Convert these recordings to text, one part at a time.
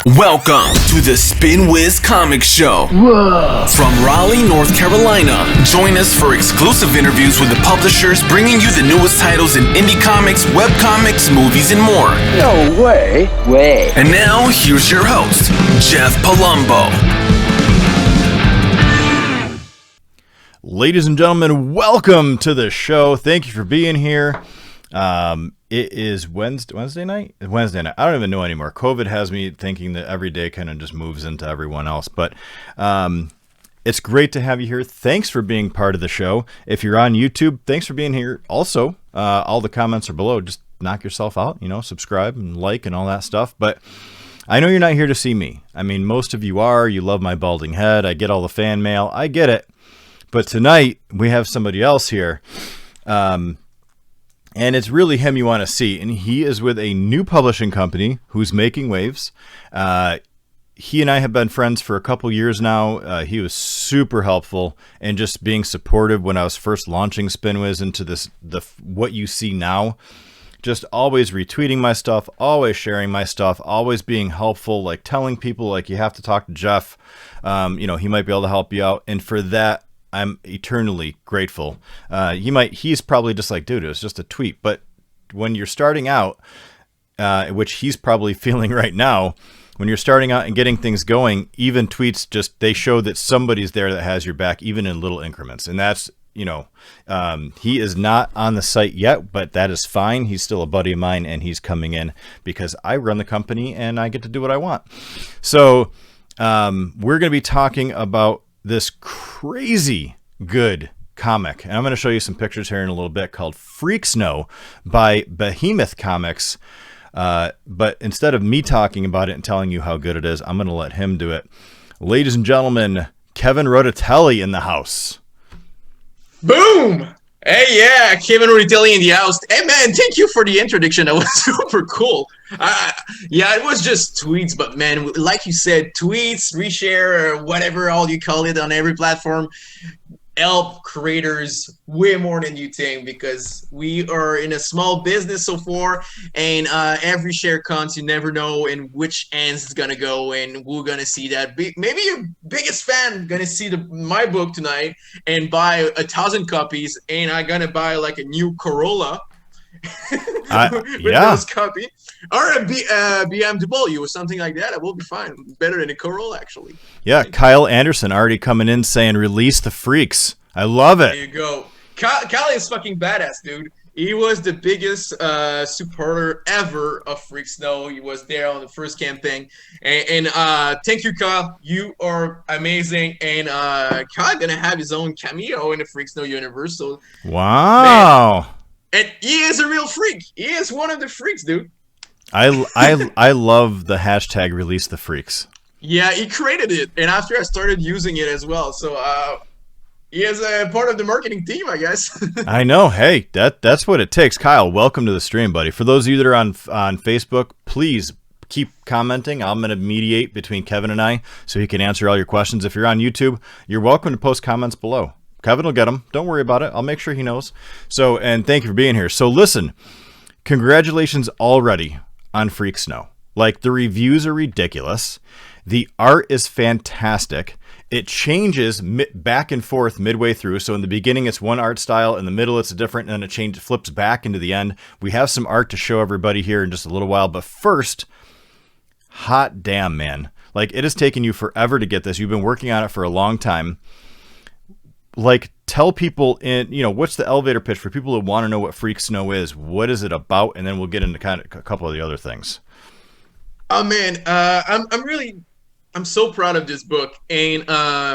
Welcome to the Spin Wiz Comics Show. Whoa. From Raleigh, North Carolina. Join us for exclusive interviews with the publishers bringing you the newest titles in indie comics, webcomics, movies, and more. No way. And now, here's your host, Jeff Palumbo. Ladies and gentlemen, welcome to the show. Thank you for being here. It is Wednesday night. I don't even know anymore. COVID has me thinking that every day kind of just moves into everyone else. But it's great to have you here. Thanks for being part of the show. If you're on YouTube, thanks for being here. Also, all the comments are below. Just knock yourself out, subscribe and like and all that stuff. But I know you're not here to see me. I mean, most of you are. You love my balding head. I get all the fan mail. I get it. But tonight, we have somebody else here. And it's really him you want to see. And he is with a new publishing company who's making waves. He and I have been friends for a couple years now. He was super helpful and just being supportive when I was first launching SpinWiz into what you see now. Just always retweeting my stuff, always sharing my stuff, always being helpful, like telling people like you have to talk to Jeff. He might be able to help you out. And for that, I'm eternally grateful. He's probably just like, dude, it was just a tweet. But when you're starting out, which he's probably feeling right now, when you're starting out and getting things going, even tweets they show that somebody's there that has your back, even in little increments. And that's, he is not on the site yet, but that is fine. He's still a buddy of mine and he's coming in because I run the company and I get to do what I want. So we're going to be talking about this crazy good comic. And I'm going to show you some pictures here in a little bit called Freak Snow by Behemoth Comics. But instead of me talking about it and telling you how good it is, I'm going to let him do it. Ladies and gentlemen, Kevin Roditeli in the house. Boom! Hey, yeah, Kevin Roditeli in the house. Hey, man, thank you for the introduction. That was super cool. Yeah, it was just tweets, but man, like you said, tweets, reshare, or whatever all you call it on every platform, help creators way more than you think because we are in a small business so far, and every share counts. You never know in which ends it's gonna go, and we're gonna see that. Maybe your biggest fan gonna see my book tonight and buy 1,000 copies, and I'm gonna buy like a new Corolla. With those copy or a BMW or something like that. It will be fine. Better than a Corolla, actually. Yeah, Kyle Anderson already coming in saying release the freaks. I love it. There you go. Kyle is fucking badass, dude. He was the biggest supporter ever of Freak Snow. He was there on the first campaign. And thank you, Kyle. You are amazing. And Kyle gonna have his own cameo in the Freak Snow universe. So wow. Man. And he is a real freak. He is one of the freaks, dude. I love the hashtag release the freaks. Yeah, he created it. And after I started using it as well. So he is a part of the marketing team, I guess. I know. Hey, that's what it takes. Kyle, welcome to the stream, buddy. For those of you that are on Facebook, please keep commenting. I'm going to mediate between Kevin and I so he can answer all your questions. If you're on YouTube, you're welcome to post comments below. Kevin will get them. Don't worry about it. I'll make sure he knows. So, and thank you for being here. So listen, congratulations already on Freak Snow. Like, the reviews are ridiculous. The art is fantastic. It changes back and forth midway through. So in the beginning, it's one art style. In the middle, it's a different, and then it flips back into the end. We have some art to show everybody here in just a little while. But first, hot damn, man. Like, it has taken you forever to get this. You've been working on it for a long time. Like, tell people what's the elevator pitch for people who want to know what Freak Snow is? What is it about? And then we'll get into kind of a couple of the other things. Oh man, I'm so proud of this book, and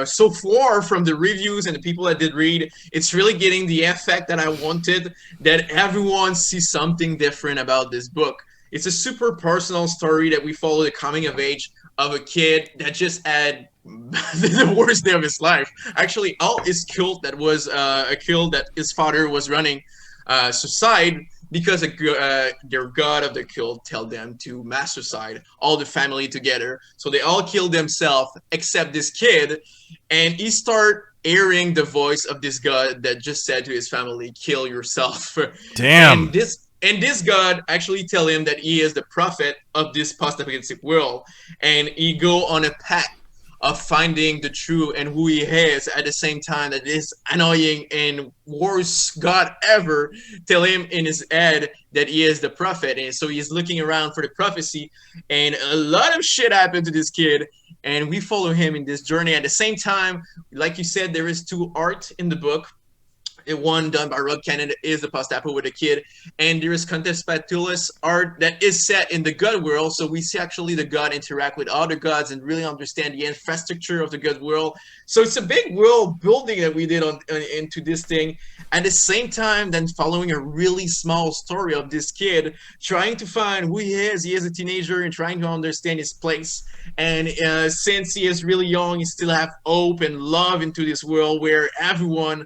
so far from the reviews and the people that did read, it's really getting the effect that I wanted, that everyone sees something different about this book. It's a super personal story that we follow the coming of age of a kid that just had the worst day of his life. Actually, all his cult that was a cult that his father was running suicide because their god of the cult told them to mass suicide, all the family together. So they all killed themselves except this kid, and he started hearing the voice of this god that just said to his family, kill yourself. Damn. And this and this god actually tell him that he is the prophet of this post-apocalyptic world, and he go on a path of finding the truth and who he is at the same time that this annoying and worst god ever tell him in his head that he is the prophet. And so he's looking around for the prophecy, and a lot of shit happened to this kid, and we follow him in this journey. At the same time, like you said, there is two art in the book. One done by Rob Cannon is the post-apo with a kid, and there is contextualist art that is set in the god world, so we see actually the god interact with other gods and really understand the infrastructure of the god world. So it's a big world building that we did into this thing, at the same time then following a really small story of this kid trying to find who he is. He is a teenager and trying to understand his place, and since he is really young, he still have hope and love into this world where everyone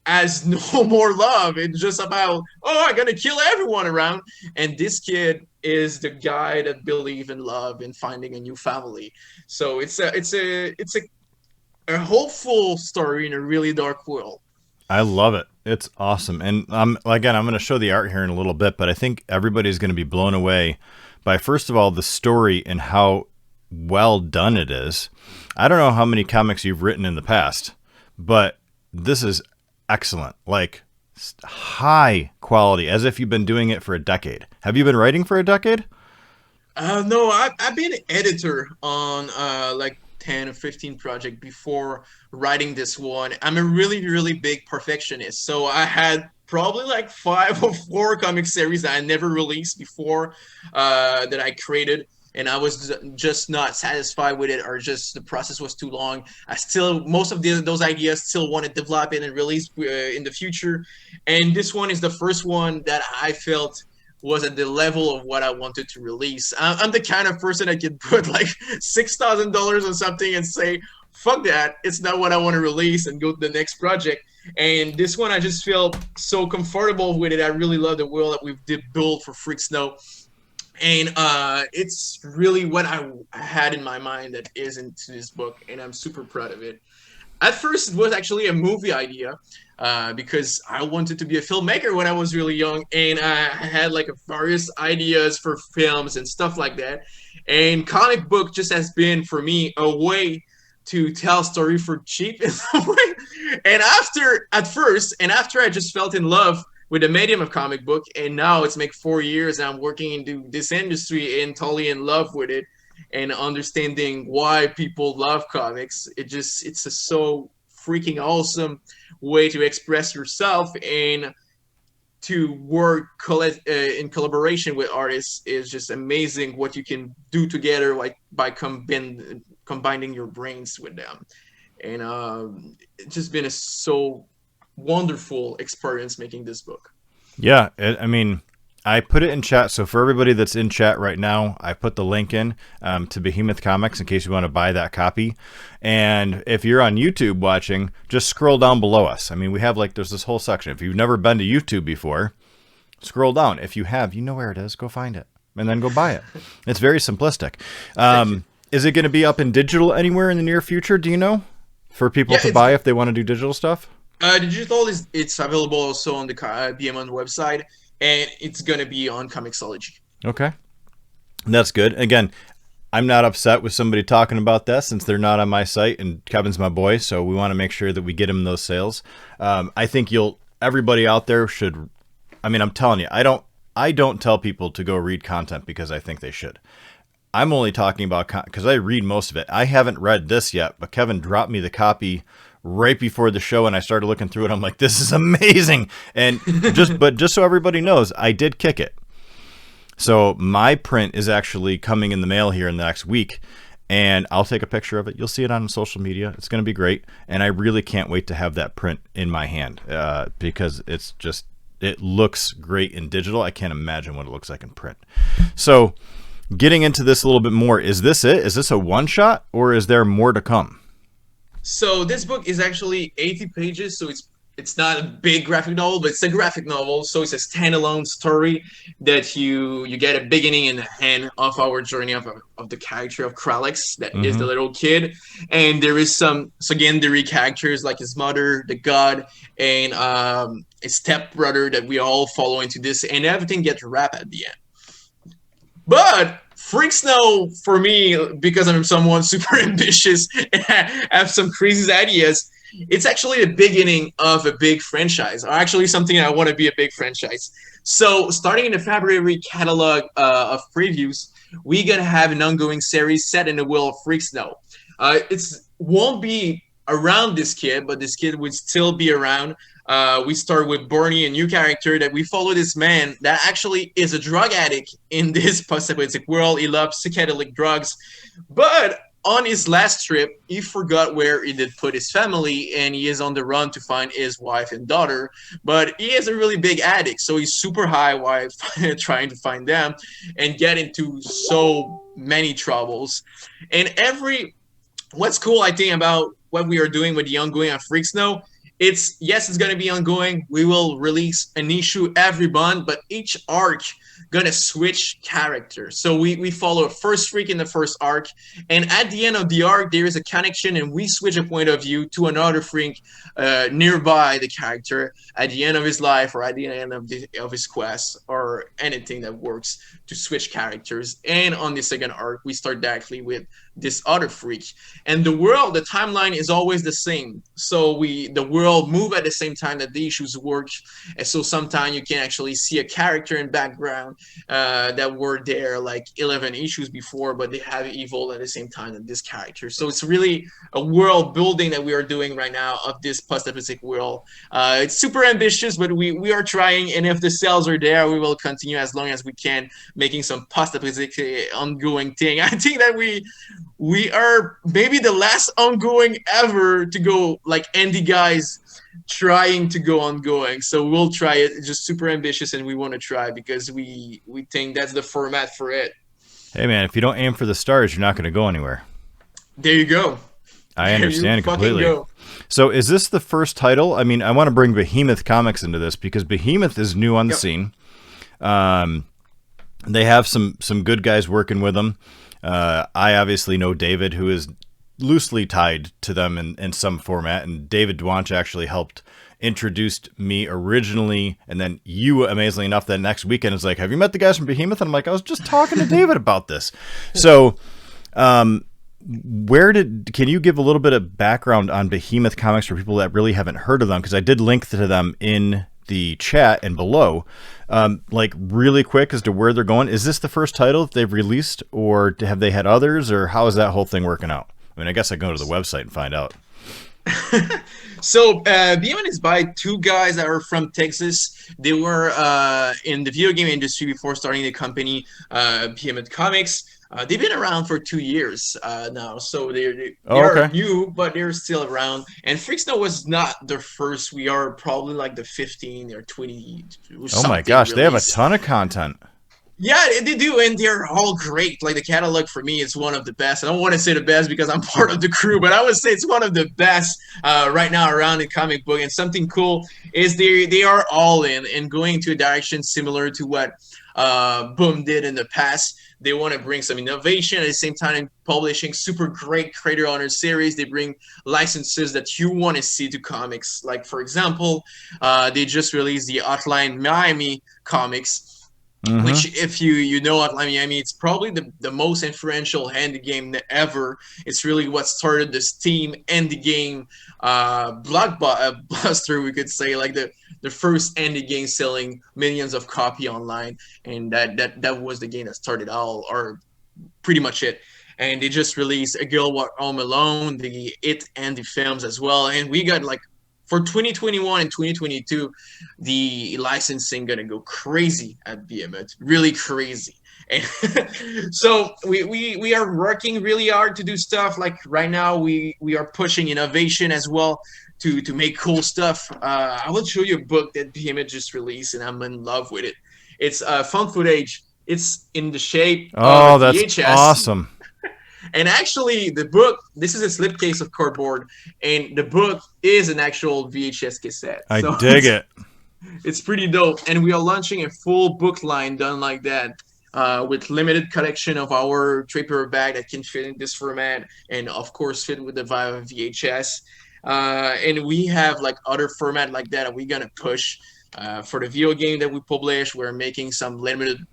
has no more love. It's just about, oh, I'm gonna kill everyone around. And this kid is the guy that believes in love and finding a new family. So it's a hopeful story in a really dark world. I love it. It's awesome. And again, I'm going to show the art here in a little bit, but I think everybody's going to be blown away by, first of all, the story and how well done it is. I don't know how many comics you've written in the past, but this is excellent. Like high quality, as if you've been doing it for a decade. Have you been writing for a decade? No, I've been an editor on like 10 or 15 projects before writing this one. I'm a really, really big perfectionist. So I had probably like 5 or 4 comic series that I never released before that I created. And I was just not satisfied with it, or just the process was too long. I still, most of those ideas still want to develop it and release in the future. And this one is the first one that I felt was at the level of what I wanted to release. I'm the kind of person that can put like $6,000 on something and say, fuck that, it's not what I want to release, and go to the next project. And this one, I just felt so comfortable with it. I really love the world that we've did build for Freak Snow. And it's really what I had in my mind that is into this book, and I'm super proud of it. At first, it was actually a movie idea because I wanted to be a filmmaker when I was really young, and I had like various ideas for films and stuff like that. And comic book just has been for me a way to tell story for cheap in some way. And after I just felt in love with the medium of comic book, and now it's like 4 years and I'm working into this industry and totally in love with it and understanding why people love comics. It's a so freaking awesome way to express yourself, and to work in collaboration with artists is just amazing what you can do together, like by combining your brains with them. And it's just been a so wonderful experience making this book. Yeah, I mean, I put it in chat. So for everybody that's in chat right now, I put the link in to Behemoth Comics in case you want to buy that copy. And if you're on YouTube watching, just scroll down below us. I mean, we have there's this whole section. If you've never been to YouTube before, scroll down. If you have, you know where it is. Go find it and then go buy it. It's very simplistic. Is it going to be up in digital anywhere in the near future? Do you know, for people to buy if they want to do digital stuff? Digital it's available also on the Behemoth website, and it's going to be on Comixology. Okay. That's good. Again, I'm not upset with somebody talking about that since they're not on my site, and Kevin's my boy, so we want to make sure that we get him those sales. I think everybody out there should, I mean, I'm telling you, I don't tell people to go read content because I think they should. I'm only talking about, because I read most of it. I haven't read this yet, but Kevin dropped me the copy right before the show, and I started looking through it. I'm like, this is amazing. And just so everybody knows, I did kick it. So my print is actually coming in the mail here in the next week, and I'll take a picture of it. You'll see it on social media. It's going to be great. And I really can't wait to have that print in my hand because it looks great in digital. I can't imagine what it looks like in print. So getting into this a little bit more, is this it? Is this a one-shot, or is there more to come? So this book is actually 80 pages, so it's it's not a big graphic novel, but it's a graphic novel. So it's a standalone story that you get a beginning and a end of our journey of the character of Kralex, that is the little kid. And there is some secondary characters like his mother, the god, and his stepbrother that we all follow into this, and everything gets wrapped at the end. But Freak Snow, for me, because I'm someone super ambitious and have some crazy ideas, it's actually the beginning of a big franchise, or actually something I want to be a big franchise. So, starting in the February catalog of previews, we're gonna have an ongoing series set in the world of Freak Snow. It's won't be around this kid, but this kid would still be around. We start with Barney, a new character that we follow this man that actually is a drug addict in this post-apocalyptic world. He loves psychedelic drugs, but on his last trip, he forgot where he did put his family, and he is on the run to find his wife and daughter. But he is a really big addict, so he's super high while trying to find them, and get into so many troubles. And what's cool, I think, about what we are doing with the ongoing on Freak Snow, it's going to be ongoing. We will release an issue every month, but each arc gonna switch characters. So we follow a first freak in the first arc, and at the end of the arc, there is a connection, and we switch a point of view to another freak nearby the character at the end of his life, or at the end of his quest, or anything that works to switch characters. And on the second arc, we start directly with this other freak, and the timeline is always the same. So the world move at the same time that the issues work, and so sometimes you can actually see a character in background that were there like 11 issues before, but they have evolved at the same time than this character. So it's really a world building that we are doing right now of this post-apocalyptic world. It's super ambitious, but we are trying, and if the sales are there, we will continue as long as we can making some post-apocalyptic ongoing thing. I think that we are maybe the last ongoing ever to go like indie guys trying to go ongoing. So we'll try it. It's just super ambitious, and we want to try because we think that's the format for it. Hey man, if you don't aim for the stars, you're not going to go anywhere. There you go. I understand completely. So is this the first title? I mean, I want to bring Behemoth Comics into this because Behemoth is new on the scene. They have some good guys working with them. I obviously know David, who is loosely tied to them in some format, and David Dwanch actually helped introduced me originally, and then you, amazingly enough, that next weekend is like, have you met the guys from Behemoth? And I'm like, I was just talking to David about this. So can you give a little bit of background on Behemoth Comics for people that really haven't heard of them? Because I did link to them in the chat and below, like really quick as to where they're going. Is this the first title that they've released, or have they had others, or how is that whole thing working out? I mean, I guess I can go to the website and find out. So Behemoth is by two guys that are from Texas. They were in the video game industry before starting the company, Behemoth Comics. They've been around for 2 years now, so they are new, but they're still around. And Freak Snow was not the first. We are probably like the 15 or 20. Oh my gosh, released. They have a ton of content. Yeah, they do, and they're all great. Like the catalog for me is one of the best. I don't want to say the best because I'm part of the crew, but I would say it's one of the best right now around the comic book. And something cool is they are all in and going to a direction similar to what Boom did in the past. They want to bring some innovation at the same time publishing super great creator owner series. They bring licenses that you want to see to comics. Like, for example, they just released the Hotline Miami comics. Mm-hmm. Which, if you know Hotline Miami, it's probably the most influential indie game ever. It's really what started the Steam indie game blockbuster, we could say, like the first indie game selling millions of copies online, and that was the game that started all, or pretty much it. And they just released A Girl Walk Home Alone, the It and the films as well, and we got like. For 2021 and 2022, the licensing gonna go crazy at Behemoth, really crazy. And so we are working really hard to do stuff. Like right now, we are pushing innovation as well to make cool stuff. I will show you a book that Behemoth just released, and I'm in love with it. It's found footage. It's in the shape of a VHS. That's awesome. And actually, the book, this is a slipcase of cardboard, and the book is an actual VHS cassette. I So dig it. it's pretty dope. And we are launching a full book line done like that. With limited collection of our trade paperback that can fit in this format, and of course fit with the vibe of VHS. And we have like other format like that we're gonna push for the video game that we publish. We're making some limited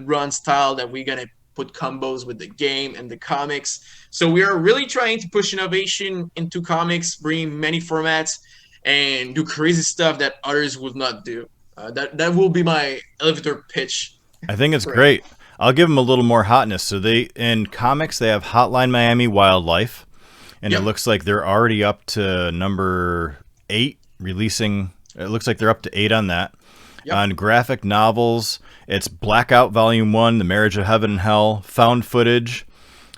run style that we're gonna put combos with the game and the comics. So we are really trying to push innovation into comics, bring many formats, and do crazy stuff that others would not do. That will be my elevator pitch. I think it's great. I'll give them a little more hotness. So in comics, they have Hotline Miami Wildlife, and Yep. it looks like they're already up to number 8 releasing. It looks like they're up to 8 on that. Yep. On graphic novels, it's Blackout Volume 1, The Marriage of Heaven and Hell, Found Footage,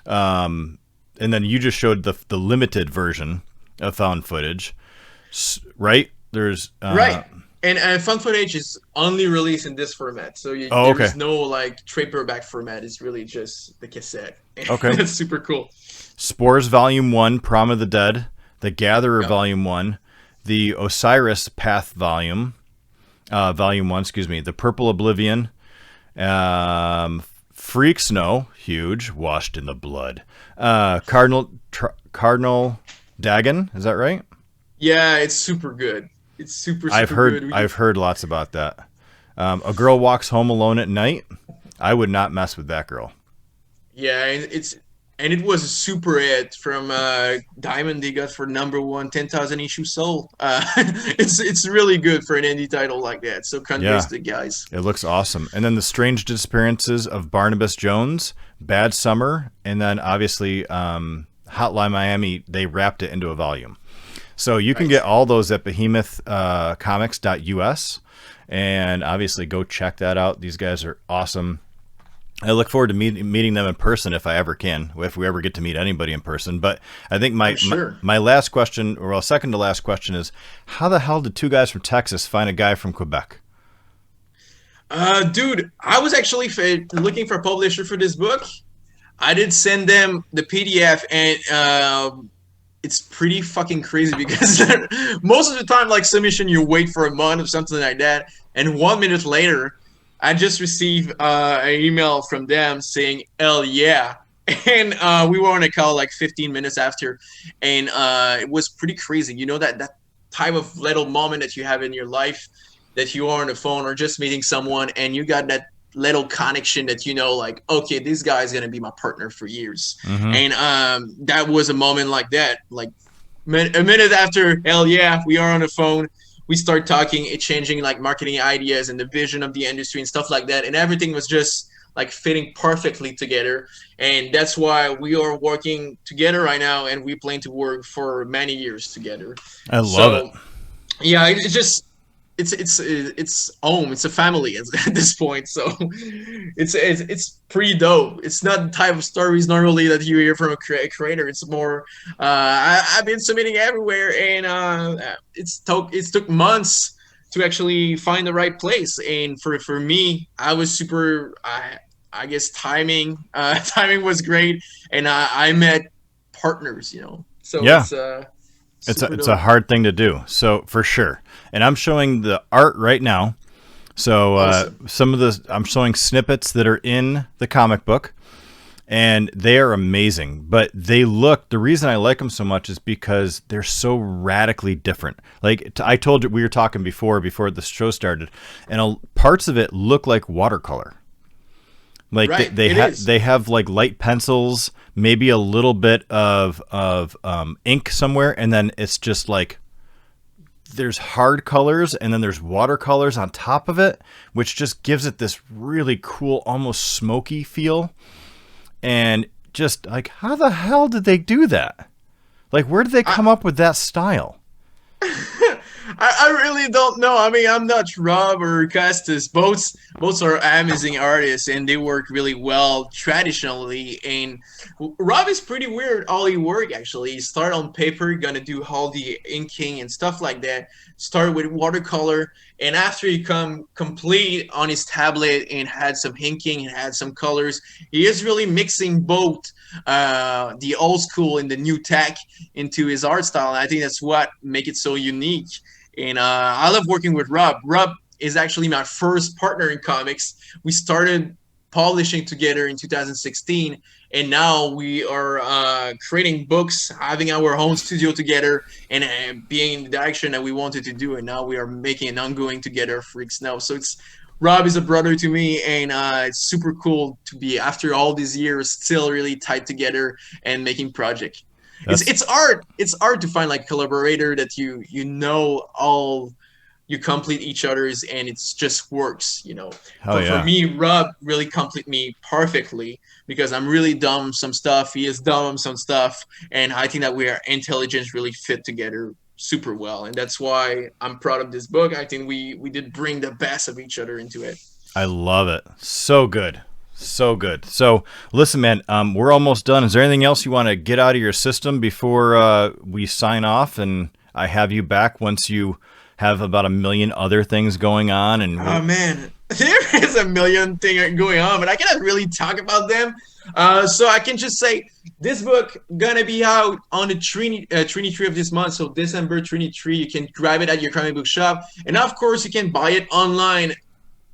and then you just showed the limited version of Found Footage, right? There's right. And Found Footage is only released in this format, so okay. there's no like trade paperback format. It's really just the cassette. Okay. That's super cool. Spores Volume 1, Prom of the Dead, The Gatherer Volume 1, the Osiris Path Volume 1, The Purple Oblivion, Freak Snow, huge, Washed in the Blood, Cardinal Dagon, is that right? Yeah, it's super good. It's super good. I've heard lots about that. A Girl Walks Home Alone at Night. I would not mess with that girl. Yeah, and it was a super hit from Diamond. They got for #1, 10,000 issues sold. It's really good for an indie title like that. So congrats to the guys. It looks awesome. And then The Strange Disappearances of Barnabas Jones, Bad Summer, and then obviously Hotline Miami. They wrapped it into a volume. So you can get all those at behemothcomics.us, and obviously go check that out. These guys are awesome. I look forward to meeting them in person if I ever can, if we ever get to meet anybody in person. But I think my last question, or second to last question, is how the hell did 2 guys from Texas find a guy from Quebec? Dude, I was actually looking for a publisher for this book. I did send them the PDF, and it's pretty fucking crazy because most of the time, like submission, you wait for a month or something like that, and 1 minute later, I just received an email from them saying, "Hell yeah!" And we were on a call like 15 minutes after, and it was pretty crazy. You know that type of little moment that you have in your life, that you are on the phone or just meeting someone, and you got that little connection that like, okay, this guy is gonna be my partner for years. And that was a moment like that. Like a minute after, hell yeah, we are on the phone. We start talking, exchanging like marketing ideas and the vision of the industry and stuff like that, and everything was just like fitting perfectly together. And that's why we are working together right now, and we plan to work for many years together. I love it. Yeah, it's home. It's a family at this point, so it's pretty dope. It's not the type of stories normally that you hear from a creator. It's more I've been submitting everywhere, and it took months to actually find the right place. And for me, I was super. I guess timing was great, and I met partners. So yeah. It's a hard thing to do, so for sure. And I'm showing the art right now. So awesome. I'm showing snippets that are in the comic book, and they are amazing. But the reason I like them so much is because they're so radically different. Like I told you, we were talking before the show started, and parts of it look like watercolor. Like right. they have like light pencils, maybe a little bit of ink somewhere, and then it's just like there's hard colors and then there's watercolors on top of it, which just gives it this really cool, almost smoky feel. And just like, how the hell did they do that? Like, where did they come up with that style? I really don't know. I mean, I'm not Rob or Custis. Both are amazing artists, and they work really well traditionally. And Rob is pretty weird. All he work actually. He start on paper, gonna do all the inking and stuff like that. Start with watercolor, And after he come complete on his tablet and had some inking and had some colors, he is really mixing both the old school and the new tech into his art style. And I think that's what make it so unique. And I love working with Rob. Rob is actually my first partner in comics. We started publishing together in 2016, and now we are creating books, having our own studio together, and being in the direction that we wanted to do. And now we are making an ongoing together, Freaks Now. So it's Rob is a brother to me, and it's super cool to be, after all these years, still really tied together and making project. It's art. It's art to find like collaborator that you know all you complete each other's, and it just works, you know. For me, Rob really complete me perfectly, because I'm really dumb on some stuff, he is dumb on some stuff, and I think that we are intelligence really fit together super well, and that's why I'm proud of this book. I think we did bring the best of each other into it. I love it. So good. So good. So listen, man, we're almost done. Is there anything else you want to get out of your system before we sign off and I have you back once you have about a million other things going on? And oh man, there is a million things going on, but I cannot really talk about them. So I can just say this book gonna be out on the 23 of this month, so December 23. You can grab it at your comic book shop, and of course you can buy it online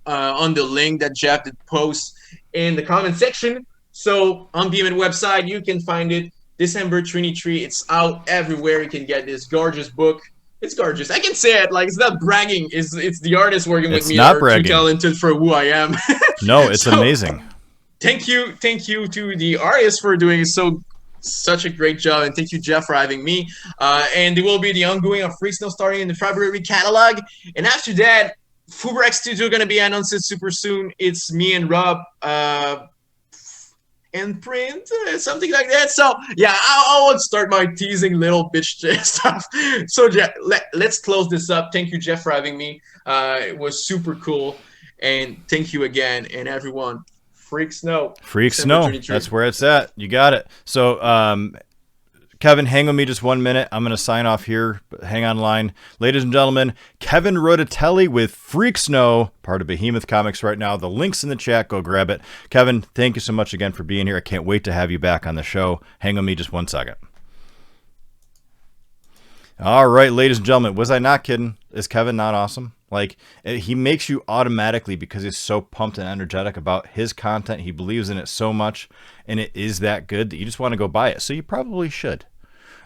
on the link that Jeff did post in the comment section. So on Behemoth website you can find it December 23. It's out everywhere. You can get this gorgeous book. It's gorgeous. I can say it, like, it's not bragging. It's the artist working with me not that are bragging. too talented for who I am. No, it's amazing. Thank you to the artist for doing such a great job, and thank you, Jeff, for having me. And there will be the ongoing of Freaks Now starting in the February catalog, and after that, Fuber Studio going to be announced super soon. It's me and Rob. And print, something like that. So yeah, I won't start my teasing little bitch stuff. So Jeff, let's close this up. Thank you, Jeff, for having me. It was super cool, and thank you again. And everyone, Freaks Now. Freaks Now. That's where it's at. You got it. So Kevin, hang with me just 1 minute. I'm going to sign off here. But hang on line. Ladies and gentlemen, Kevin Roditeli with Freaks Now, part of Behemoth Comics right now. The link's in the chat. Go grab it. Kevin, thank you so much again for being here. I can't wait to have you back on the show. Hang with me just 1 second. All right, ladies and gentlemen, was I not kidding? Is Kevin not awesome? Like, he makes you automatically, because he's so pumped and energetic about his content. He believes in it so much, and it is that good that you just want to go buy it. So you probably should.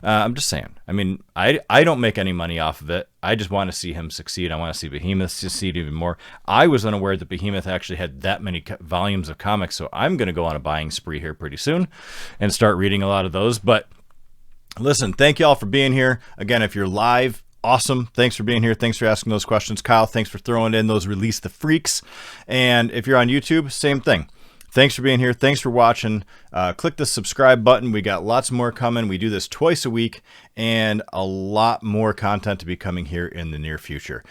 I'm just saying. I mean, I don't make any money off of it. I just want to see him succeed. I want to see Behemoth succeed even more. I was unaware that Behemoth actually had that many volumes of comics, so I'm going to go on a buying spree here pretty soon and start reading a lot of those. But listen, thank you all for being here. Again, if you're live, awesome. Thanks for being here. Thanks for asking those questions. Kyle, thanks for throwing in those Release the Freaks. And if you're on YouTube, same thing. Thanks for being here. Thanks for watching. Click the subscribe button. We got lots more coming. We do this twice a week, and a lot more content to be coming here in the near future.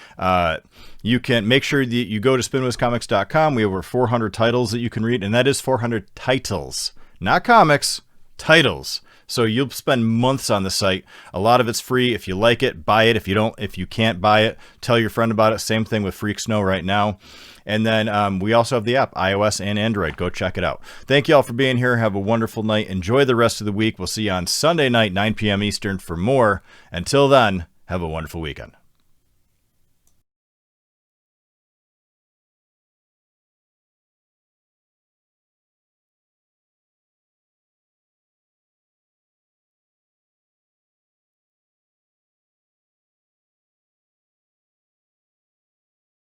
You can make sure that you go to spinwizcomics.com. We have over 400 titles that you can read, and that is 400 titles, not comics, titles. So you'll spend months on the site. A lot of it's free. If you like it, buy it. If you can't buy it, tell your friend about it. Same thing with Freaks Now right now. And then we also have the app, iOS and Android. Go check it out. Thank you all for being here. Have a wonderful night. Enjoy the rest of the week. We'll see you on Sunday night, 9 p.m. Eastern for more. Until then, have a wonderful weekend.